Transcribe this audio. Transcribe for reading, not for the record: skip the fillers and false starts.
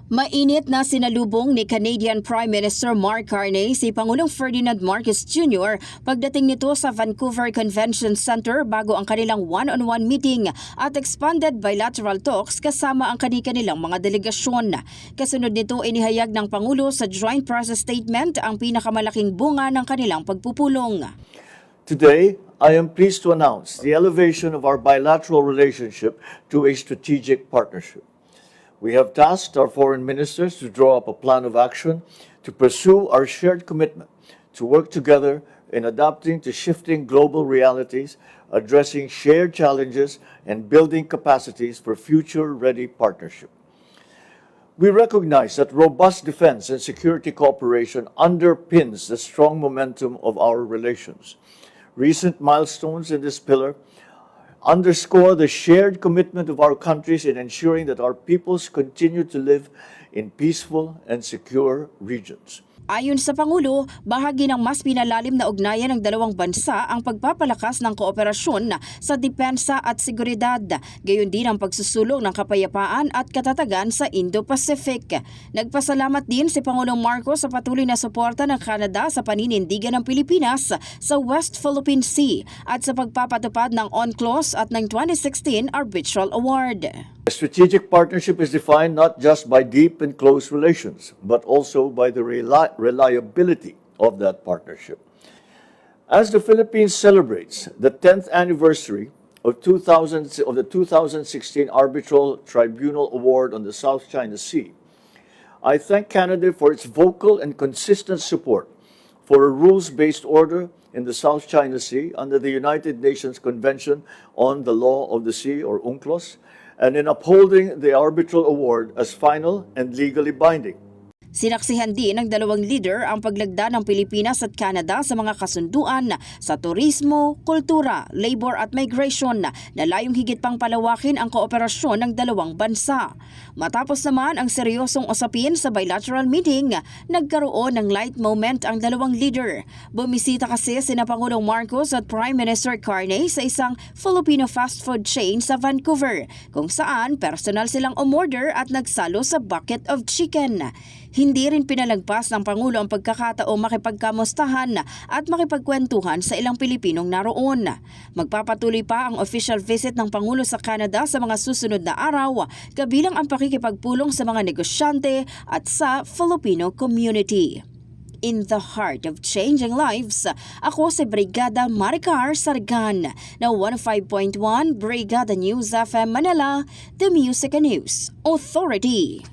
Mainit na sinalubong ni Canadian Prime Minister Mark Carney si Pangulong Ferdinand Marcos Jr. pagdating nito sa Vancouver Convention Center bago ang kanilang one-on-one meeting at expanded bilateral talks kasama ang kanilang mga delegasyon. Kasunod nito inihayag ng Pangulo sa Joint Press Statement ang pinakamalaking bunga ng kanilang pagpupulong. Today, I am pleased to announce the elevation of our bilateral relationship to a strategic partnership. We have tasked our foreign ministers to draw up a plan of action to pursue our shared commitment to work together in adapting to shifting global realities, addressing shared challenges, and building capacities for future-ready partnership. We recognize that robust defense and security cooperation underpins the strong momentum of our relations. Recent milestones in this pillar underscore the shared commitment of our countries in ensuring that our peoples continue to live in peaceful and secure regions. Ayon sa Pangulo, bahagi ng mas pinalalim na ugnayan ng dalawang bansa ang pagpapalakas ng kooperasyon sa depensa at seguridad, gayon din ang pagsusulong ng kapayapaan at katatagan sa Indo-Pacific. Nagpasalamat din si Pangulong Marcos sa patuloy na suporta ng Canada sa paninindigan ng Pilipinas sa West Philippine Sea at sa pagpapatupad ng UNCLOS at ng 2016 Arbitral Award. A strategic partnership is defined not just by deep and close relations, but also by the reliability of that partnership. As the Philippines celebrates the 10th anniversary of the 2016 Arbitral Tribunal Award on the South China Sea, I thank Canada for its vocal and consistent support for a rules-based order in the South China Sea under the United Nations Convention on the Law of the Sea, or UNCLOS, and in upholding the arbitral award as final and legally binding. Sinaksihan din ng dalawang leader ang paglagda ng Pilipinas at Canada sa mga kasunduan sa turismo, kultura, labor at migration na layong higit pang palawakin ang kooperasyon ng dalawang bansa. Matapos naman ang seryosong usapin sa bilateral meeting, nagkaroon ng light moment ang dalawang leader. Bumisita kasi sina Pangulong Marcos at Prime Minister Carney sa isang Filipino fast food chain sa Vancouver, kung saan personal silang umorder at nagsalo sa bucket of chicken. Hindi rin pinalagpas ng Pangulo ang pagkakataong makipagkamustahan at makipagkwentuhan sa ilang Pilipinong naroon. Magpapatuloy pa ang official visit ng Pangulo sa Canada sa mga susunod na araw, kabilang ang pakikipagpulong sa mga negosyante at sa Filipino community. In the heart of changing lives, ako si Brigada Maricar Sargan na 105.1 Brigada News FM Manila, The Music and News Authority.